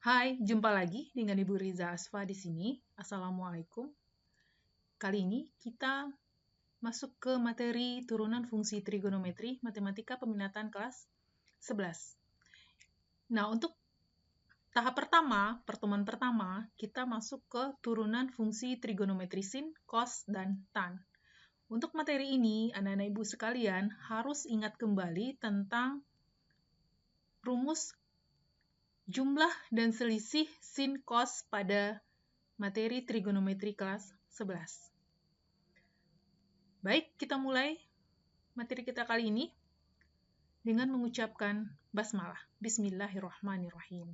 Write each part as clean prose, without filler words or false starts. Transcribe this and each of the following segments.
Hai, jumpa lagi dengan Ibu Riza Asfa di sini. Assalamualaikum. Kali ini kita masuk ke materi turunan fungsi trigonometri matematika peminatan kelas 11. Nah, untuk tahap pertama, pertemuan pertama, kita masuk ke turunan fungsi trigonometri sin, cos, dan tan. Untuk materi ini, anak-anak Ibu sekalian harus ingat kembali tentang rumus jumlah dan selisih sin cos pada materi trigonometri kelas 11. Baik, kita mulai materi kita kali ini dengan mengucapkan basmalah. Bismillahirrahmanirrahim.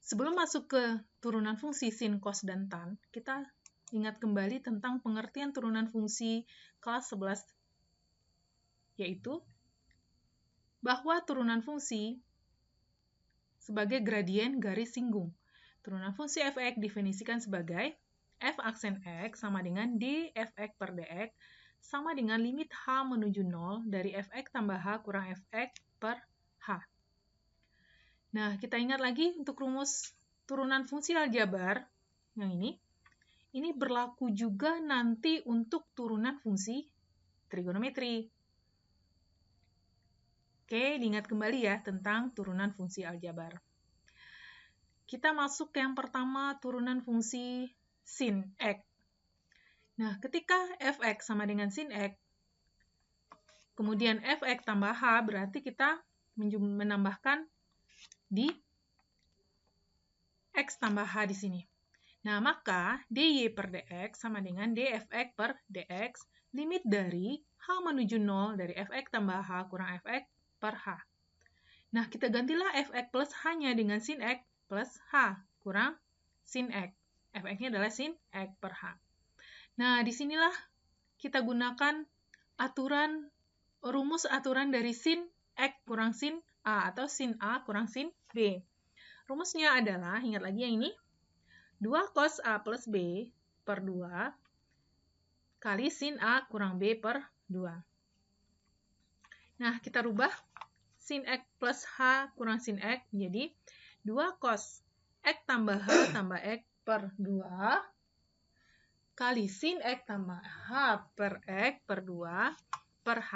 Sebelum masuk ke turunan fungsi sin, cos, dan tan, kita ingat kembali tentang pengertian turunan fungsi kelas 11, yaitu bahwa turunan fungsi sebagai gradien garis singgung. Turunan fungsi f(x) definisikan sebagai f aksen x sama dengan d f(x) per dx sama dengan limit h menuju 0 dari f(x) tambah h kurang f(x) per h. Nah, kita ingat lagi untuk rumus turunan fungsi aljabar yang ini berlaku juga nanti untuk turunan fungsi trigonometri. Oke, diingat kembali ya tentang turunan fungsi aljabar. Kita masuk ke yang pertama, turunan fungsi sin x. Nah, ketika f(x) sama dengan sin x, kemudian f(x) tambah h, berarti kita menambahkan di x tambah h di sini. Nah, maka dy per dx sama dengan dfx per dx, limit dari h menuju 0 dari fx tambah h kurang fx per h. Nah, kita gantilah fx plus h-nya dengan sin x plus h kurang sin x. Fx-nya adalah sin x per h. Nah, disinilah kita gunakan rumus aturan dari sin x kurang sin a atau sin a kurang sin b. Rumusnya adalah, ingat lagi yang ini, 2 cos a plus b per 2 kali sin a kurang b per 2. Nah, kita rubah sin x plus h kurang sin x menjadi 2 cos x tambah h tambah x per 2 kali sin x tambah h per x per 2 per h.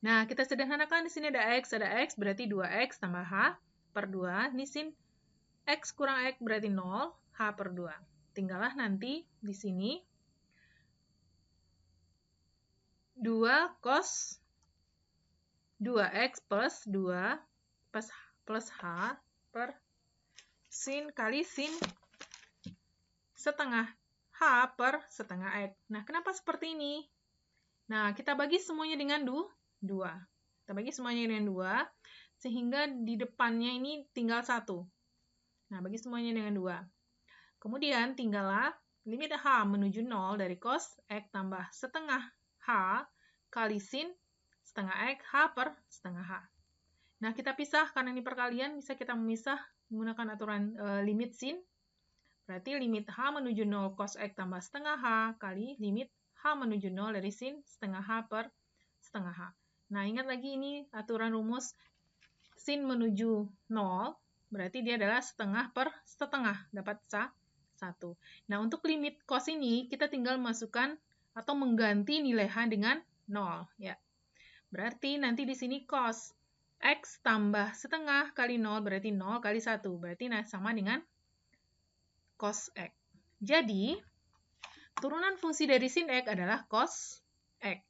Nah, kita sederhanakan di sini ada x berarti 2x tambah h per 2. Ini sin x kurang x berarti 0, h per 2. Tinggallah nanti di sini 2 cos 2x plus 2 plus h per sin kali sin setengah h per setengah x. Nah, kenapa seperti ini? Nah, kita bagi semuanya dengan 2. Kita bagi semuanya dengan 2, sehingga di depannya ini tinggal 1. Nah, bagi semuanya dengan 2. Kemudian, tinggallah limit h menuju 0 dari cos x tambah setengah h kali sin setengah x, h per setengah h. Nah, kita pisah, karena ini perkalian, bisa kita memisah menggunakan aturan limit sin. Berarti limit h menuju 0 cos x tambah setengah h kali limit h menuju 0 dari sin setengah h per setengah h. Nah, ingat lagi ini aturan rumus sin menuju 0, berarti dia adalah setengah per setengah, dapat 1. Nah, untuk limit cos ini, kita tinggal masukkan atau mengganti nilai h dengan 0. Ya. Berarti nanti di sini cos x tambah setengah kali 0 berarti 0 kali 1. Berarti sama dengan cos x. Jadi, turunan fungsi dari sin x adalah cos x.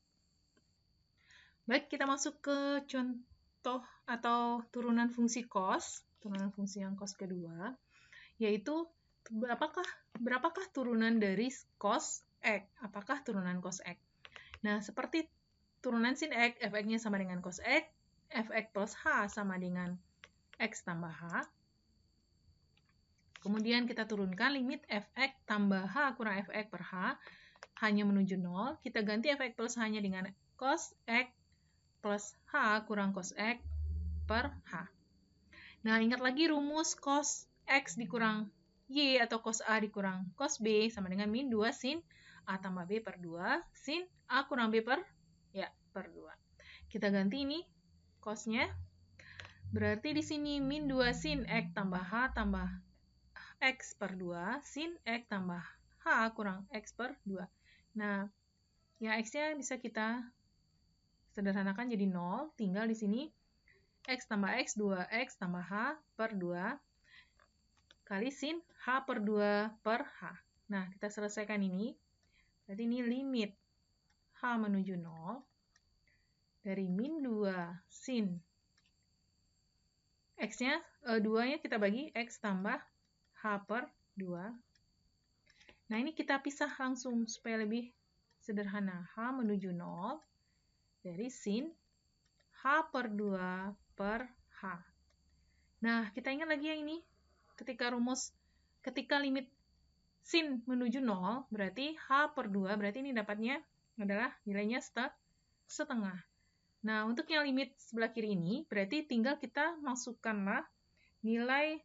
Baik, kita masuk ke contoh atau turunan fungsi cos. Turunan fungsi yang cos kedua, yaitu berapakah turunan dari cos x? Apakah turunan cos x? Nah, seperti turunan sin x, fx-nya sama dengan cos x, fx plus h sama dengan x tambah h. Kemudian kita turunkan limit fx tambah h kurang fx per h, hanya menuju 0. Kita ganti fx plus h-nya dengan cos x plus h kurang cos x per h. Nah, ingat lagi rumus cos x dikurang y atau cos a dikurang cos b sama dengan min 2 sin a tambah b per 2 sin a kurang b per 2. Kita ganti ini cos-nya. Berarti di sini min 2 sin X tambah H tambah X per 2, sin X tambah H kurang X per 2. Nah, yang X-nya bisa kita sederhanakan jadi 0, tinggal di sini X tambah X, 2X tambah H per 2, kali sin H per 2 per H. Nah, kita selesaikan ini. Berarti ini limit H menuju 0, dari min 2 sin X-nya, 2-nya kita bagi X tambah H per 2. Nah, ini kita pisah langsung supaya lebih sederhana. H menuju 0 dari sin H per 2 per H. Nah, kita ingat lagi yang ini. Ketika limit sin menuju 0, berarti H per 2, berarti ini dapatnya adalah nilainya setengah. Nah, untuk yang limit sebelah kiri ini, berarti tinggal kita masukkanlah nilai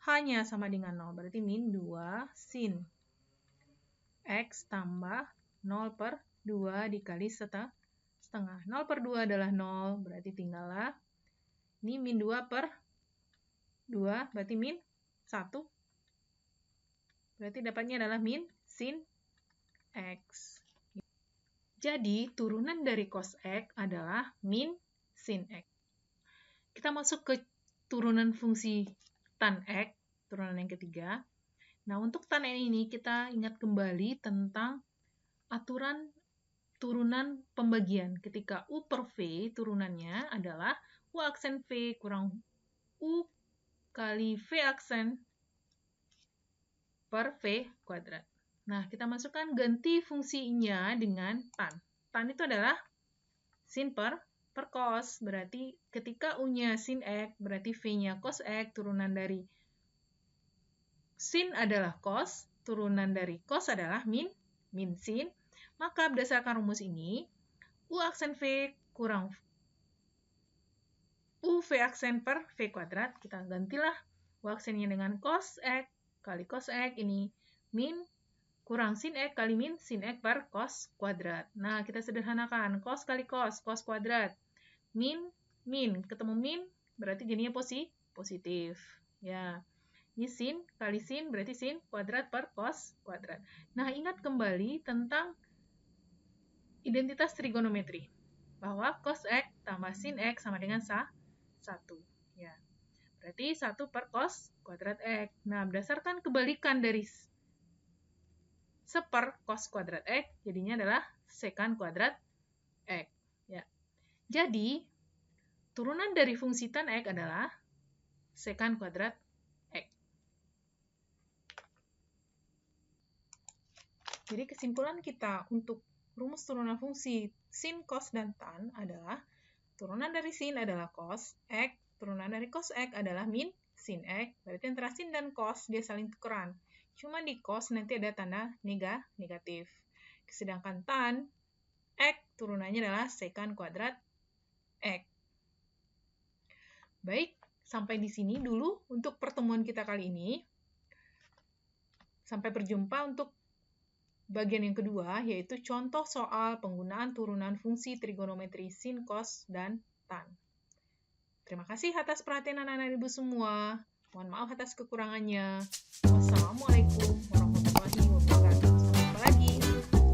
H-nya sama dengan 0. Berarti min 2 sin X tambah 0 per 2 dikali setengah. 0 per 2 adalah 0, berarti tinggallah. Ini min 2 per 2, berarti min 1. Berarti dapatnya adalah min sin X. Jadi, turunan dari cos X adalah min sin X. Kita masuk ke turunan fungsi tan X, turunan yang ketiga. Nah, untuk tan X ini kita ingat kembali tentang aturan turunan pembagian. Ketika U per V, turunannya adalah U aksen V kurang U kali V aksen per V kuadrat. Nah, kita masukkan ganti fungsinya dengan tan. Tan itu adalah sin per cos. Berarti ketika U-nya sin X, berarti V-nya cos X, turunan dari sin adalah cos, turunan dari cos adalah min sin. Maka berdasarkan rumus ini, U aksen V kurang U V aksen per V kuadrat, kita gantilah U aksennya dengan cos X kali cos X, ini min kurang sin X kali min sin X per cos kuadrat. Nah, kita sederhanakan. Cos kali cos kuadrat. Min, ketemu min, berarti jadinya positif. Ya, ini sin kali sin, berarti sin kuadrat per cos kuadrat. Nah, ingat kembali tentang identitas trigonometri. Bahwa cos X tambah sin X sama dengan 1. Ya. Berarti 1 per cos kuadrat X. Nah, berdasarkan kebalikan dari seper cos kuadrat X, jadinya adalah sekan kuadrat X. Ya. Jadi, turunan dari fungsi tan X adalah sekan kuadrat X. Jadi, kesimpulan kita untuk rumus turunan fungsi sin, cos, dan tan adalah turunan dari sin adalah cos X, turunan dari cos X adalah min sin X. Berarti antara sin dan cos dia saling tukeran. Cuma di cos nanti ada tanda negatif. Sedangkan tan X turunannya adalah sekan kuadrat X. Baik, sampai di sini dulu untuk pertemuan kita kali ini. Sampai berjumpa untuk bagian yang kedua, yaitu contoh soal penggunaan turunan fungsi trigonometri sin, cos, dan tan. Terima kasih atas perhatian anak-anak ibu semua. Mohon maaf atas kekurangannya. Wassalamualaikum warahmatullahi wabarakatuh.